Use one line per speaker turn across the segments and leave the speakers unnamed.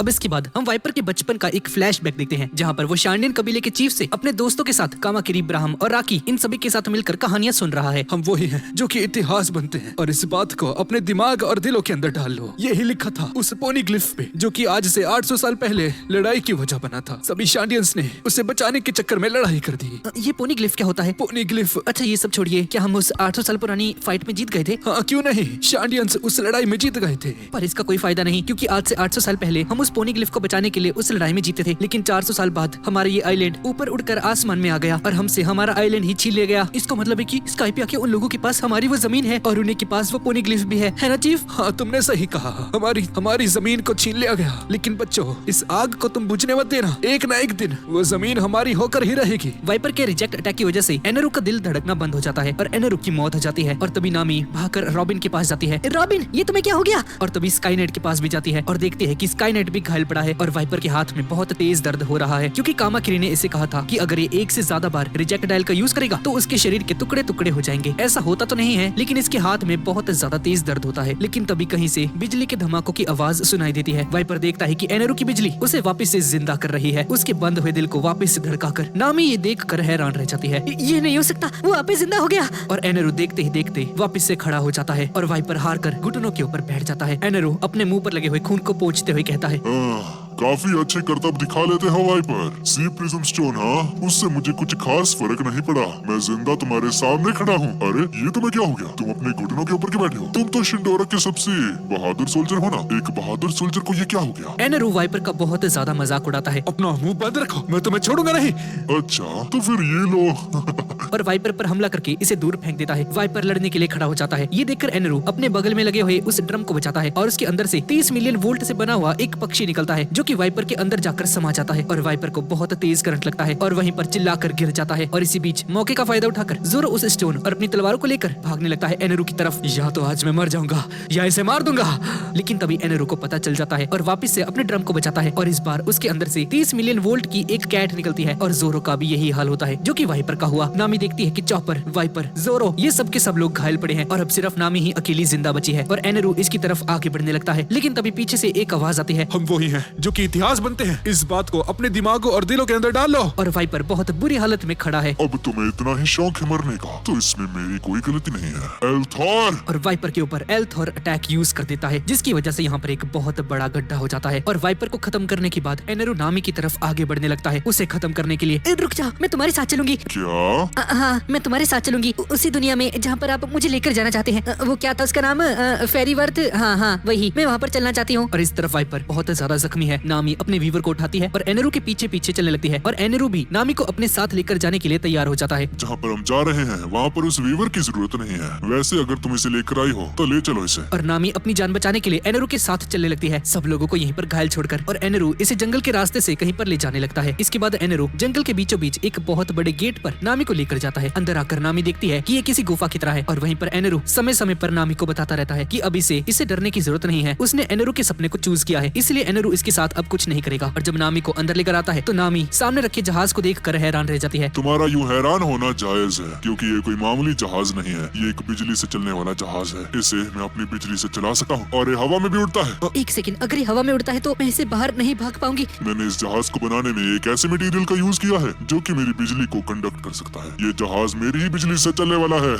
अब इसके बाद हम वाइपर के बचपन का एक फ्लैशबैक देखते हैं, जहाँ पर वो शांडियन कबीले के चीफ से अपने दोस्तों के साथ कामाकिरी, ब्राह्म और राकी इन सभी के साथ मिलकर कहानियां सुन रहा है।
हम वही हैं जो कि इतिहास बनते हैं और इस बात को अपने दिमाग और दिलों के अंदर डाल लो। यही लिखा था उस पोनीग्लिफ पे, जो कि आज से 800 साल पहले लड़ाई की वजह बना था। सभी शांडियंस ने उसे बचाने के चक्कर में लड़ाई कर दी।
ये पोनीग्लिफ क्या होता है?
पोनीग्लिफ,
अच्छा ये सब छोड़िए, क्या हम उस 800 साल पुरानी फाइट में जीत गए थे?
हाँ क्यों नहीं, शांडियंस उस लड़ाई में जीत गए थे।
पर इसका कोई फायदा नहीं, क्योंकि आज से 800 साल पहले हम उस पोनीग्लिफ को बचाने के लिए उस लड़ाई में जीते थे, लेकिन 400 साल बाद हमारा ये आइलैंड ऊपर उड़कर आसमान में आ गया और हमसे हमारा आइलैंड ही छीन लिया गया। इसका मतलब है कि स्काई पे आके उन लोगों के पास हमारी वो जमीन है और उन्हीं के पास वो पोनीग्लिफ भी है ना चीफ?
हाँ तुमने सही कहा, हमारी जमीन को छीन लिया गया। लेकिन बच्चों, इस आग को तुम बुझने मत देना, एक न एक दिन वो जमीन हमारी होकर ही रहेगी।
वाइपर के रिजेक्ट अटैक की वजह से एनेरू का दिल धड़कना बंद हो जाता है और एनेरू की मौत हो जाती है। और तभी नामी भागकर रॉबिन के पास जाती है। रॉबिन, ये तुम्हें क्या हो गया? और तभी स्काईनेट के पास भी जाती है और देखती है कि स्काईनेट भी घायल पड़ा है और वाइपर के हाथ में बहुत तेज दर्द हो रहा है, क्योंकि कामाकिरी ने इसे कहा था कि अगर ये एक से ज्यादा बार रिजेक्ट डायल का यूज करेगा तो उसके शरीर के टुकड़े टुकड़े हो जाएंगे। ऐसा होता तो नहीं है, लेकिन इसके हाथ में बहुत ज्यादा तेज दर्द होता है। लेकिन तभी कहीं से बिजली के धमाकों की आवाज सुनाई देती है। वाइपर देखता है कि एनेरू की बिजली उसे वापस से जिंदा कर रही है, उसके बंद हुए दिल को वापस से धड़काकर। नामी ये देख कर हैरान रह जाती है। ये नहीं हो सकता, वो वापस जिंदा हो गया। और एनेरू देखते ही देखते वापस से खड़ा हो जाता है और वाइपर हार कर घुटनों के ऊपर बैठ जाता है। एनेरू अपने मुंह पर लगे हुए खून को पोंछते हुए कहता है,
काफी अच्छे करतब दिखा लेते हो वाइपर। सी प्रिज्म स्टोन, हाँ उससे मुझे कुछ खास फर्क नहीं पड़ा। मैं जिंदा तुम्हारे सामने खड़ा हूँ। अरे ये तुम्हें क्या हो गया? तुम अपने घुटनों के ऊपर क्यों बैठे हो? तुम तो शिंडोरा के सबसे बहादुर सोल्जर हो ना। एक बहादुर सोल्जर को ये क्या हो गया?
एनेरू वाइपर का बहुत ज्यादा मजाक उड़ाता है।
अपना मुंह बंद रखो, मैं तुम्हें छोड़ूंगा नहीं।
अच्छा तो फिर ये लो।
और वाइपर पर हमला करके इसे दूर फेंक देता है। वाइपर लड़ने के लिए खड़ा हो जाता है। ये देखकर एनेरू अपने बगल में लगे हुए उस ड्रम को बचाता है और उसके अंदर से 30 मिलियन वोल्ट से बना हुआ एक पक्षी निकलता है, जो कि वाइपर के अंदर जाकर समा जाता है और वाइपर को बहुत तेज करंट लगता है और वहीं पर चिल्लाकर गिर जाता है। और इसी बीच मौके का फायदा उठाकर जोरो उस स्टोन और अपनी तलवारों को लेकर भागने लगता है एनेरू की तरफ।
या तो आज मैं मर जाऊंगा या इसे मार दूंगा।
लेकिन तभी एनेरू को पता चल जाता है और वापस से अपने ड्रम को बचाता है और इस बार उसके अंदर से 30 मिलियन वोल्ट की एक कैट निकलती है और जोरो का भी यही हाल होता है, जो कि वाइपर का हुआ। नामी देखती है कि चॉपर, वाइपर, जोरो ये सब के सब लोग घायल पड़े हैं और अब सिर्फ नामी ही अकेली जिंदा बची है। और एनेरू इसकी तरफ आगे बढ़ने लगता है, लेकिन तभी पीछे से एक आवाज आती है,
हम वही हैं जो कि इतिहास बनते हैं। इस बात को अपने दिमागों और दिलों के अंदर डाल लो।
और वाइपर बहुत बुरी हालत में खड़ा है।
अब तुम्हें इतना ही शौक है मरने का, तो इसमें मेरी कोई गलती नहीं है। एल्थोर!
और वाइपर के ऊपर एल्थोर अटैक यूज कर देता है, जिसकी वजह से यहाँ पर एक बहुत बड़ा गड्ढा हो जाता है। और वाइपर को खत्म करने के बाद एनेरू नामी की तरफ आगे बढ़ने लगता है उसे खत्म करने के लिए। रुक जाओ, मैं तुम्हारे साथ चलूंगी।
क्या?
हाँ, मैं तुम्हारे साथ चलूंगी उसी दुनिया में जहाँ पर आप मुझे लेकर जाना चाहते हैं। वो क्या था उसका नाम? फेरीवर्थ। हाँ वही, मैं वहाँ पर चलना चाहती हूँ। और इस तरफ वाइपर बहुत ज्यादा जख्मी है। नामी अपने वीवर को उठाती है और एनेरू के पीछे पीछे चलने लगती है और एनेरू भी नामी को अपने साथ लेकर जाने के लिए तैयार हो जाता है।
जहाँ पर हम जा रहे हैं वहाँ पर उस वीवर की जरूरत नहीं है। वैसे अगर तुम इसे लेकर आई हो तो ले चलो इसे।
और नामी अपनी जान बचाने के लिए एनेरू के साथ चलने लगती है, सब लोगों को यहीं पर घायल छोड़कर। और एनेरू इसे जंगल के रास्ते से कहीं पर ले जाने लगता है। इसके बाद एनेरू जंगल के बीचों बीच एक बहुत बड़े गेट पर नामी को लेकर जाता है। अंदर आकर नामी देखती है कि ये किसी गुफा की तरह है और वहीं पर एनेरू समय समय पर नामी को बताता रहता है कि अब इसे डरने की जरूरत नहीं है। उसने एनेरू के सपने को चूज किया है, इसलिए एनेरू इसके साथ अब कुछ नहीं करेगा। और जब नामी को अंदर लेकर आता है तो नामी सामने रखे जहाज को देखकर हैरान रह जाती है।
तुम्हारा यूं हैरान होना जायज है, क्योंकि ये कोई मामूली जहाज नहीं है। ये एक बिजली से चलने वाला जहाज है। इसे मैं अपनी बिजली से चला सकता हूँ और ये हवा में भी उड़ता है।
एक सेकंड, अगर ये हवा में उड़ता है तो मैं इसे बाहर नहीं भाग पाऊंगी।
मैंने इस जहाज को बनाने में एक ऐसे मटेरियल का यूज किया है जो कि मेरी बिजली को कंडक्ट कर सकता है। ये जहाज मेरी ही बिजली से चलने वाला है।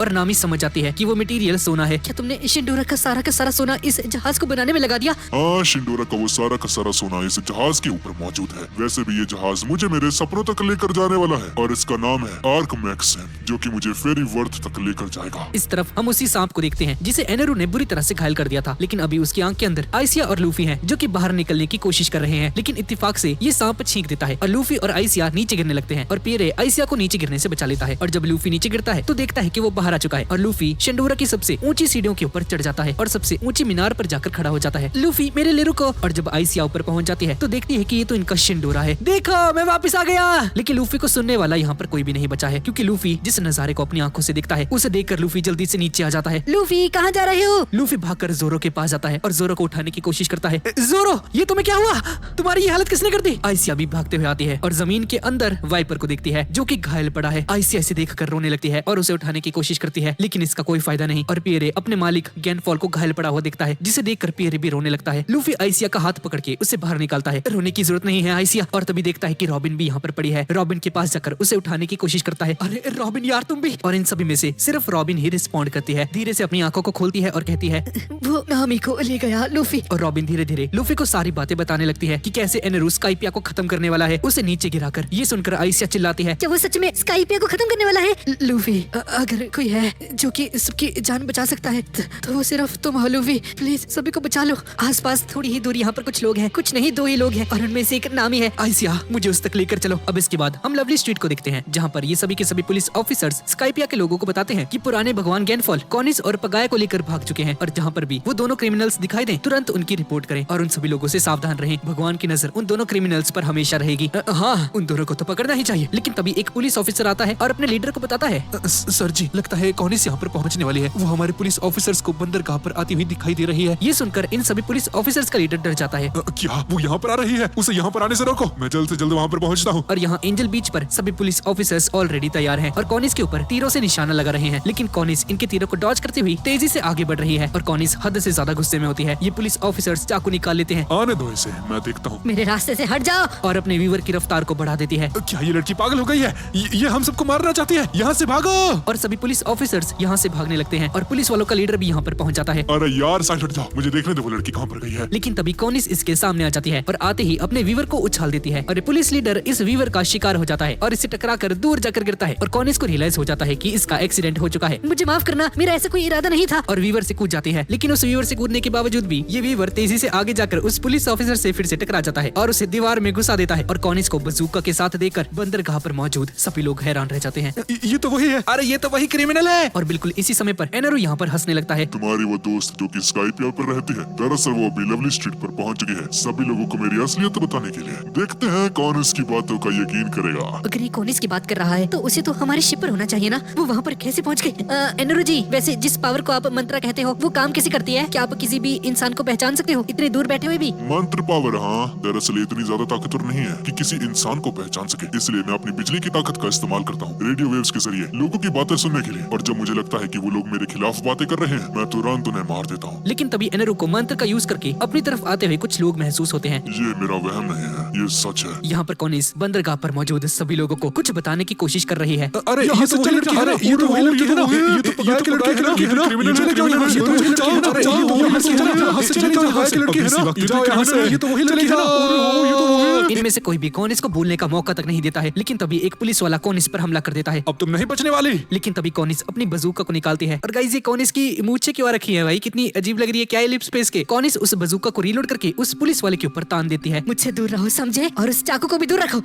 और नामी समझ जाती है कि वो मटेरियल सोना है। क्या तुमने शिंडोरा का सारा सोना इस जहाज को बनाने में लगा दिया?
हाँ, शिंडोरा का वो सारा का सारा सोना इस जहाज के ऊपर मौजूद है। वैसे भी ये जहाज मुझे मेरे सपनों तक लेकर जाने वाला है और इसका नाम है आर्क मैक्सिम, जो कि मुझे फेरी वर्थ तक लेकर जाएगा।
इस तरफ हम उसी सांप को देखते हैं जिसे एनेरू ने बुरी तरह से घायल कर दिया था, लेकिन अभी उसकी आंख के अंदर आइसिया और लूफी हैं, जो कि बाहर निकलने की कोशिश कर रहे हैं। लेकिन इत्तेफाक से ये सांप छींक देता है और लूफी और आइसिया नीचे गिरने लगते हैं और पियरे आइसिया को नीचे गिरने से बचा लेता है। और जब लूफी नीचे गिरता है तो देखता है कि वो बाहर आ चुका है और लूफी शिंडोरा की सबसे ऊंची सीढ़ियों के ऊपर चढ़ जाता है और सबसे ऊंची मीनार पर जाकर खड़ा हो जाता है। लूफी, मेरे लिए रुको। और जब आइसिया ऊपर पहुंच जाती है तो देखती है कि ये तो इनका शिंडोरा है। देखो, मैं वापस आ गया। लेकिन लूफी को सुनने वाला यहाँ पर कोई भी नहीं बचा है, क्योंकि लूफी जिस नजारे को अपनी आंखों से देखता है उसे देखकर लूफी जल्दी से नीचे आ जाता है। लूफी, कहाँ जा रहे हो? लूफी भागकर जोरो के पास जाता है और जोरो को उठाने की कोशिश करता है। जोरो, ये तुम्हें क्या हुआ? तुम्हारी ये हालत किसने कर दी? आइसिया भी भागते हुए आती है और जमीन के अंदर वाइपर को देखती है, जो कि घायल पड़ा है। आइसिया इसे देखकर रोने लगती है और उसे उठाने की कोशिश करती है, लेकिन इसका कोई फायदा नहीं। और पियरे अपने मालिक गैनफॉल को घायल पड़ा हुआ देखता है, जिसे देखकर पियरे भी रोने लगता है। लूफी आइसिया आइसिया का हाथ पकड़ के उसे बाहर निकालता है। रोने की जरूरत नहीं है आइसिया। और तभी देखता है कि रॉबिन भी यहाँ पर पड़ी है। रॉबिन के पास जाकर उसे उठाने की कोशिश करता है। अरे रॉबिन यार तुम भी। और इन सभी में से सिर्फ रॉबिन ही रिस्पॉन्ड करती है। धीरे से अपनी आंखों को खोलती है और कहती है
वो नामी को ले गया लूफी।
और रॉबिन धीरे धीरे लूफी को सारी बातें बताने लगती है कि कैसे एनेरू स्काइपिया को खत्म करने वाला है, उसे नीचे गिराकर। ये सुनकर आइसिया चिल्लाती है
क्या वो सच में स्काइपिया को खत्म करने वाला है? लूफी अगर कोई है जो कि सबकी जान बचा सकता है तो वो सिर्फ तुम हो लूफी। प्लीज सभी को बचा लो। आसपास थोड़ी ही दूर यहाँ पर कुछ लोग हैं, कुछ नहीं 2 ही लोग हैं और उनमें से एक नामी है।
आइसिया मुझे उस तक लेकर चलो। अब इसके बाद हम लवली स्ट्रीट को देखते हैं, जहाँ पर ये सभी के सभी पुलिस ऑफिसर्स स्काइपिया के लोगों को बताते हैं कि पुराने भगवान गैनफॉल कॉनिस और पगाया को लेकर भाग चुके हैं और जहाँ पर भी वो दोनों क्रिमिनल्स दिखाई दें तुरंत उनकी रिपोर्ट करें और उन सभी लोगों से सावधान रहें। भगवान की नजर उन दोनों क्रिमिनल्स पर हमेशा रहेगी। हाँ उन दोनों को तो पकड़ना ही चाहिए। लेकिन तभी एक पुलिस ऑफिसर आता है और अपने लीडर को बताता है
सर जी, लगता है कॉनिस यहाँ पर पहुँचने वाली है। वो हमारे पुलिस ऑफिसर्स को बंदरगाह पर आती हुई दिखाई दे रही है।
ये सुनकर इन सभी पुलिस ऑफिसर्स का लीडर डर जाता है।
क्या वो यहाँ पर आ रही है? उसे यहाँ पर आने से रोको, मैं जल्द से जल्द वहाँ पर पहुँचता हूँ।
और यहाँ एंजल बीच पर सभी पुलिस ऑफिसर्स ऑलरेडी तैयार हैं और कॉनिस के ऊपर तीरों से निशाना लगा रहे हैं। लेकिन कॉनिस इनके तीरों को डॉज करते हुए तेजी से आगे बढ़ रही है और कॉनिस हद से ज्यादा गुस्से में होती है। ये पुलिस ऑफिसर्स चाकू निकाल लेते हैं।
आने दो इसे, मैं देखता हूँ।
मेरे रास्ते से हट जाओ।
और अपने व्यूवर की रफ्तार को बढ़ा देती है।
क्या ये लड़की पागल हो गई है? ये हम सबको मारना चाहती है। यहाँ से भागो।
और सभी पुलिस ऑफिसर्स यहाँ से भागने लगते हैं और पुलिस वालों का लीडर भी यहाँ पर पहुँच जाता है।
अरे यार साइड हट जाओ, मुझे देखने दो वो लड़की कहाँ पर गई है।
लेकिन तभी कॉनिस इसके सामने आ जाती है और आते ही अपने वीवर को उछाल देती है और पुलिस लीडर इस वीवर का शिकार हो जाता है और इससे टकराकर दूर जाकर गिरता है और कॉनिस को रियलाइज हो जाता है कि इसका एक्सीडेंट हो चुका है।
मुझे माफ करना, मेरा ऐसा कोई इरादा नहीं था।
और वीवर से कूद जाती है। लेकिन उस वीवर से कूदने के बावजूद भी ये वीवर तेजी से आगे जाकर उस पुलिस ऑफिसर से फिर से टकरा जाता है और उसे दीवार में घुसा देता है और कॉनिस को बंदूक के साथ देकर बंदरगाह पर मौजूद सभी लोग हैरान रह जाते हैं।
ये तो वही है। अरे ये तो वही क्रिमिनल है।
और बिल्कुल इसी समय पर एनेरू यहाँ पर हंसने लगता है।
तुम्हारी वो दोस्त जो कि स्काइपिया पर रहती है, दरअसल वो अभी लवली स्ट्रीट पर पहुंच चुकी है सभी लोगों को मेरी असलियत बताने के लिए। देखते हैं कौन इसकी बातों का यकीन करेगा।
अगर ये कॉनिस की बात कर रहा है तो उसे तो हमारे शिप पर होना चाहिए ना। वो वहाँ पर कैसे पहुँच गई? एनेरू जी, वैसे जिस पावर को आप मंत्रा कहते हो वो काम कैसे करती है? क्या आप किसी भी इंसान को पहचान सकते हो इतने दूर बैठे हुए भी?
मंत्र पावर, हाँ, दरअसल इतनी ज्यादा ताकतवर नहीं है कि किसी इंसान को पहचान सके, इसलिए मैं अपनी बिजली की ताकत का इस्तेमाल करता हूँ रेडियो वेव्स के जरिए लोगों की बातें सुनने के लिए। और जब मुझे लगता है कि वो लोग मेरे खिलाफ बातें कर रहे हैं, मैं तुरंत उन्हें मार देता हूँ।
लेकिन तभी एनेरू को मंत्र का यूज करके अपनी तरफ आते हुए कुछ लोग महसूस होते हैं।
ये मेरा वहम नहीं है, ये सच है।
यहाँ पर कॉनिस बंदरगाह पर मौजूद सभी लोगों को कुछ बताने की कोशिश कर रही है।
अरे ये तो वही लड़की है ना। ये तो वही लड़की है ना। ये तो पगाया की लड़की है ना। ये तो क्रिमिनल है। जाओ यहाँ से। अरे ये तो वही लड़की है ना। यहाँ से चले जाओ। यहाँ की लड़की है ना। जाओ यहाँ से। ये तो वही लड़की है ना।
इनमें से कोई भी कॉनिस को बोलने का मौका तक नहीं देता है। लेकिन तभी एक पुलिस वाला कॉनिस पर हमला कर देता है।
अब तुम नहीं बचने वाली।
लेकिन तभी कॉनिस अपनी बजूका को निकालती है। और गाइस ये कॉनिस की मूछें क्यों रखी है भाई, कितनी अजीब लग रही है। क्या है लिप्स पे इसके? कॉनिस उस बजूका को रीलोड करके उस पुलिस वाले के ऊपर तान देती है।
मुझसे दूर रहो, समझे? और उस चाकू को भी दूर रखो।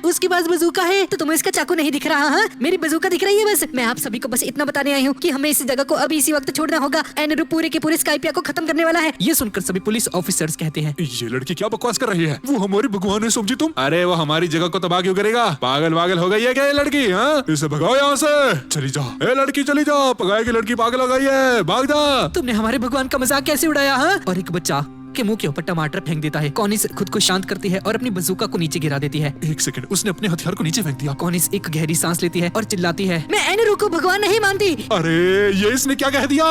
उसके पास बजूका है तो तुम्हें इसका चाकू नहीं दिख रहा? हाँ, मेरी बजूका दिख रही है। बस मैं आप सभी को बस इतना बताने आई हूँ कि हमें इस जगह को अभी इसी वक्त छोड़ना होगा। एनेरू पूरे के पूरे स्काइपिया को खत्म करने वाला है।
ये सुनकर सभी पुलिस ऑफिसर्स कहते हैं,
ये लड़की क्या बकवास कर रही है? वो हमारी भगवान है, समझी तुम? अरे वो हमारी जगह को तबाह क्यों करेगा? पागल वागल हो गई है क्या ये लड़की? हाँ, इसे भगाओ यहाँ से। चली जा ए लड़की, चली जा। पगाए की लड़की पागल हो गई है, भाग जा।
तुमने हमारे भगवान का मजाक कैसे उड़ाया? हाँ? और एक बच्चा के मुंह के ऊपर टमाटर फेंक देता है। कॉनिस खुद को शांत करती है और अपनी बंदूका को नीचे गिरा देती है।
एक सेकंड, उसने अपने हथियार को नीचे फेंक दिया।
कॉनिस एक गहरी सांस लेती है और चिल्लाती है,
मैं एनेरू को भगवान नहीं मानती।
अरे ये इसने क्या कह दिया?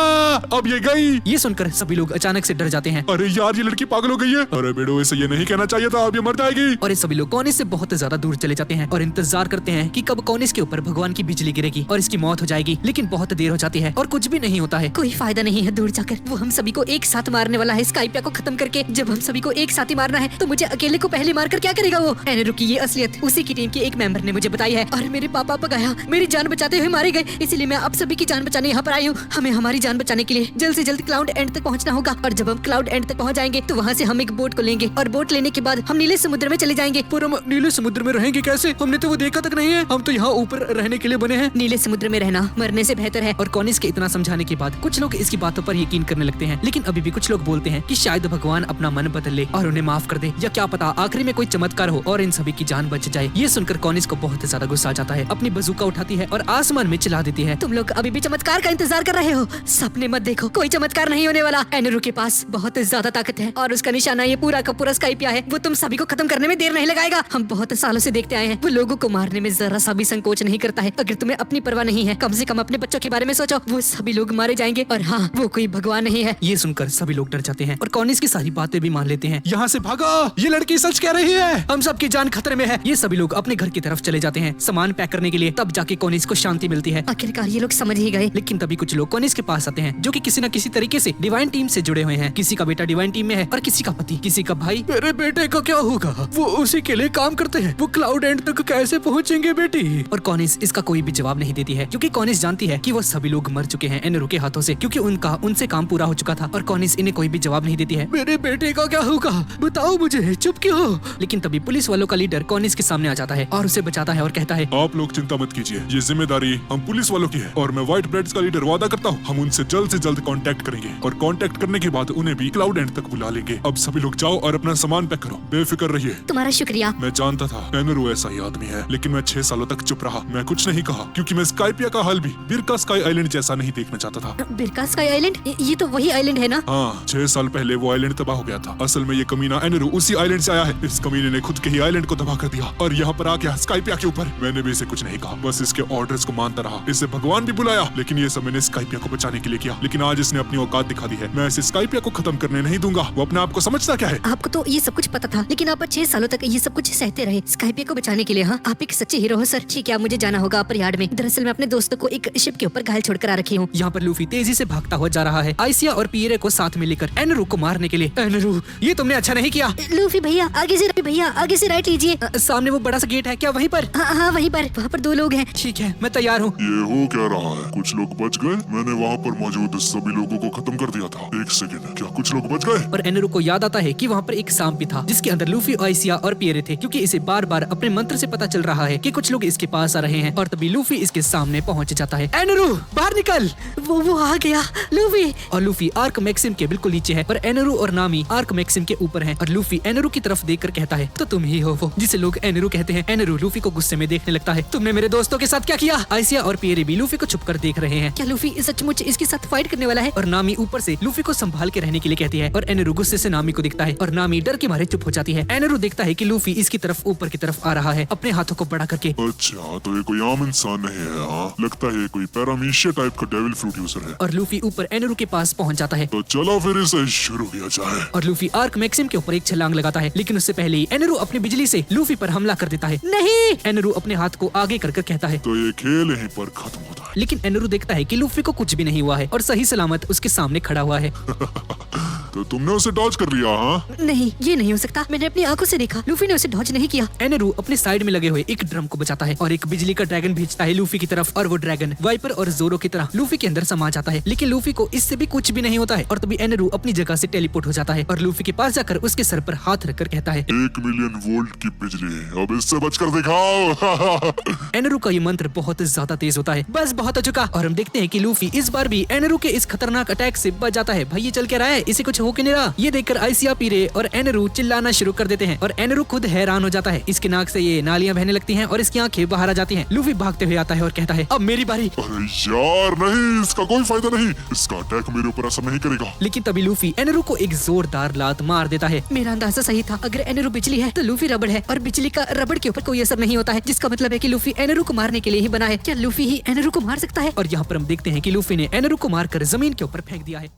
अब ये गई।
ये सुनकर सभी लोग अचानक से डर जाते हैं।
अरे यार ये लड़की पागल हो गई है। अरे बेटो इसे ये नहीं कहना चाहिए था, अब ये मर जाएगी।
और ये सभी लोग कॉनिस से बहुत ज्यादा दूर चले जाते हैं और इंतजार करते हैं कि कब कॉनिस के ऊपर भगवान की बिजली गिरेगी और इसकी मौत हो जाएगी। लेकिन बहुत देर हो जाती है और कुछ भी नहीं होता है।
कोई फायदा नहीं है दूर जाकर। वो हम सभी को एक साथ मारने वाला है स्काइपिया को खत्म करके। जब हम सभी को एक साथ ही मारना है तो मुझे अकेले को पहले मारकर क्या करेगा वो? एनेरू की ये असलियत उसी की टीम के एक मेंबर ने मुझे बताई है और मेरे पापा पगाया मेरी जान बचाते हुए मारे गए। इसलिए मैं आप सभी की जान बचाने यहाँ पर आई हूँ। हमें हमारी जान बचाने के लिए जल्द से जल्द क्लाउड एंड तक पहुँचना होगा और जब हम क्लाउड एंड तक पहुँच जाएंगे तो वहाँ से हम एक बोट को लेंगे और बोट लेने के बाद हम नीले समुद्र में चले जाएंगे।
पूरा नीले समुद्र में रहेंगे कैसे? हमने तो वो देखा तक नहीं है। हम तो यहाँ ऊपर रहने के लिए बने हैं।
नीले समुद्र में रहना मरने से बेहतर है।
और कॉनिस के इतना समझाने के बाद कुछ लोग इसकी बातों पर यकीन करने लगते हैं। लेकिन अभी भी कुछ लोग बोलते हैं कि शायद भगवान अपना मन बदल ले और उन्हें माफ कर दे, या क्या पता आखिरी में कोई चमत्कार हो और इन सभी की जान बच जाए। ये सुनकर कॉनिस को बहुत ज्यादा गुस्सा आ जाता है। अपनी बंदूका उठाती है और आसमान में चिल्ला देती है,
तुम लोग अभी भी चमत्कार का इंतजार कर रहे हो? सपने मत देखो, कोई चमत्कार नहीं होने वाला। एनेरू के पास बहुत ज्यादा ताकत है और उसका निशाना ये पूरा का पूरा स्काइपिया है। वो तुम सभी को खत्म करने में देर नहीं लगाएगा। हम बहुत सालों से देखते आए हैं, वो लोगों को मारने में जरा सा भी संकोच नहीं करता है। अगर तुम्हें अपनी परवाह नहीं है, कम से कम अपने बच्चों के बारे में सोचो। वो सभी लोग मारे जाएंगे और हाँ, वो कोई भगवान नहीं है।
ये सुनकर सभी लोग डर जाते हैं और कॉनिस उसकी सारी बातें भी मान लेते हैं।
यहाँ से भागो, ये लड़की सच कह रही है।
हम सबकी जान खतरे में है। ये सभी लोग अपने घर की तरफ चले जाते हैं सामान पैक करने के लिए। तब जाके कोनिस को शांति मिलती है।
आखिरकार ये लोग समझ ही गए।
लेकिन तभी कुछ लोग कोनिस के पास आते हैं जो कि किसी न किसी तरीके से डिवाइन टीम से जुड़े हुए हैं। किसी का बेटा डिवाइन टीम में है और किसी का पति, किसी का भाई।
मेरे बेटे का क्या होगा? वो उसी के लिए काम करते हैं। वो क्लाउड एंड तक कैसे पहुँचेंगे बेटी?
और कोनिस इसका कोई भी जवाब नहीं देती है क्योंकि कोनिस जानती है कि वो सभी लोग मर चुके हैं एनेरू के हाथों से, क्योंकि उनसे काम पूरा हो चुका था। और कोनिस इन्हें कोई भी जवाब नहीं देती है।
मेरे बेटे का क्या होगा? बताओ मुझे, चुप क्यों हो?
लेकिन तभी पुलिस वालों का लीडर कोनिस के सामने आ जाता है और उसे बचाता है और कहता है,
आप लोग चिंता मत कीजिए, ये जिम्मेदारी हम पुलिस वालों की है और मैं व्हाइट ब्रेड्स का लीडर वादा करता हूँ हम उनसे जल्द से जल्द कांटेक्ट करेंगे और कांटेक्ट करने के बाद उन्हें भी क्लाउड एंड तक बुला लेंगे। अब सभी लोग जाओ और अपना सामान पैक करो, बेफिक्र रहिए।
तुम्हारा शुक्रिया।
मैं जानता था एनेरू ऐसा ही आदमी है, लेकिन मैं 6 सालों तक चुप रहा। मैं कुछ नहीं कहा क्योंकि मैं स्काइपिया का हाल भी बिरका स्काई आइलैंड जैसा नहीं देखना चाहता था।
बिरका स्काई आइलैंड, ये तो वही आइलैंड है ना?
हाँ, 6 साल पहले वो आइलैंड तबाह हो गया था। असल में ये कमीना एनेरू उसी आइलैंड से आया है। इस कमीने ने खुद के ही आइलैंड को तबाह कर दिया और यहाँ पर आ गया स्काइपिया के ऊपर। मैंने भी इसे कुछ नहीं कहा, बस इसके ऑर्डर्स को मानता रहा। इसे भगवान भी बुलाया, लेकिन ये सब मैंने स्काइपिया को बचाने के लिए किया। लेकिन आज इसने अपनी औकात दिखा दी है। मैं इसे स्काइपिया को खत्म करने नहीं दूंगा। वो अपने आप को समझता क्या है?
आपको तो ये सब कुछ पता था, लेकिन आप 6 सालों तक ये सब कुछ सहते रहे स्काइपिया को बचाने के लिए। हाँ, आप एक सच्चे हीरो हो सर। ठीक है, मुझे जाना होगा अपर यार्ड में। दरअसल मैं अपने दोस्तों को एक शिप के ऊपर घायल छोड़कर आ रखी हूँ।
यहाँ पर लूफी तेजी से भागता हुआ जा रहा है आइसिया और पियरे को साथ में लेकर एनेरू को मारने के लिए।
एनेरू, ये तुमने अच्छा नहीं किया।
लूफी भैया आगे से राइट लीजिए।
सामने वो बड़ा सा गेट है क्या? वहीं पर?
हाँ, वहीं पर। वहाँ पर 2 लोग हैं।
ठीक है, मैं तैयार हूँ।
ये हो क्या रहा है? कुछ लोग बच गए? मैंने वहाँ पर मौजूद सभी लोगों को खत्म कर दिया था। एक सेकंड, क्या कुछ लोग बच गए?
और एनेरू को याद आता है कि वहाँ पर एक सांप भी था जिसके अंदर लूफी, आइसिया और पियरे थे, क्योंकि इसे बार बार अपने मंत्र से पता चल रहा है कि कुछ लोग इसके पास आ रहे हैं। और तभी लूफी इसके सामने पहुँच जाता है।
एनेरू, बाहर निकल।
वो आ गया लूफी।
और लूफी आर्क मैक्सिम के बिल्कुल नीचे है और एनेरू और नामी आर्क मैक्सिम के ऊपर है। और लूफी एनेरू की तरफ देखकर कहता है, तो तुम ही हो वो जिसे लोग एनेरू कहते हैं। एनेरू लूफी को गुस्से में देखने लगता है। तुमने मेरे दोस्तों के साथ क्या किया? आइसिया और पियरे भी लूफी को छुपकर देख रहे हैं।
क्या लूफी सचमुच इसके साथ फाइट करने वाला है?
और नामी ऊपर से लूफी को संभाल के रहने के लिए कहती है और एनेरू गुस्से से नामी को दिखता है और नामी डर के मारे चुप हो जाती है। एनेरू देखता है कि लूफी इसकी तरफ ऊपर की तरफ आ रहा है अपने हाथों को बड़ा करके।
अच्छा, तो ये कोई आम इंसान नहीं है। हाँ, लगता है ये कोई पैरामीशिया टाइप का डेविल फ्रूट यूजर है।
और लूफी ऊपर एनेरू के पास पहुंच जाता है।
तो चलो फिर इसे शुरू किया जाए।
और लूफी आर्क मैक्सिम के ऊपर एक छलांग लगाता है, लेकिन उससे पहले ही एनेरू अपनी बिजली से लूफी पर हमला कर देता है।
नहीं।
एनेरू अपने हाथ को आगे कर कहता है।
तो ये खेल यहीं पर खत्म होता है।
लेकिन एनेरू देखता है कि लूफी को कुछ भी नहीं हुआ है और सही सलामत उसके सामने खड़ा हुआ है।
तो तुमने उसे डॉज कर लिया? हाँ,
नहीं, ये नहीं हो सकता। मैंने अपनी आंखों से देखा, लूफी ने उसे डॉज नहीं किया।
एनेरू अपने साइड में लगे हुए एक ड्रम को बचाता है और एक बिजली का ड्रैगन भेजता है लूफी की तरफ। और वो ड्रैगन वाइपर और जोरो की तरह लूफी के अंदर समा जाता है, लेकिन लूफी को इससे भी कुछ भी नहीं होता है। और तभी एनेरू अपनी जगह से टेलीपोर्ट हो जाता है और लूफी के पास जाकर उसके सर पर हाथ रखकर कहता है,
1 मिलियन वोल्ट की बिजली, अब इससे बचकर दिखाओ।
एनेरू का ये मंत्र बहुत ज्यादा तेज होता है। बस बहुत हो चुका। और हम देखते हैं कि लूफी इस बार भी एनेरू के इस खतरनाक अटैक से बच जाता है। भाई ये चल क्या रहा है? इसे कुछ हो क्यों नहीं रहा? ये देखकर आइसिया, पियरे और एनेरू चिल्लाना शुरू कर देते हैं और एनेरू खुद हैरान हो जाता है। इसके नाक से ये नालियां बहने लगती हैं और इसकी आंखें बाहर आ जाती हैं। लूफी भागते हुए आता है और कहता है, अब मेरी बारी।
अरे यार नहीं, इसका कोई फायदा नहीं। इसका अटैक मेरे ऊपर असर नहीं करेगा।
लेकिन तभी लूफी एनेरू को एक जोरदार लात मार देता है।
मेरा अंदाजा सही था। अगर एनेरू बिजली है तो लूफी रबड़ है और बिजली का रबड़ के ऊपर कोई असर नहीं होता है, जिसका मतलब है कि लूफी एनेरू को मारने के लिए ही बना है। क्या लूफी ही एनेरू को मार सकता है?
और यहाँ पर हम देखते हैं कि लूफी ने एनेरू को मारकर जमीन के ऊपर फेंक दिया है।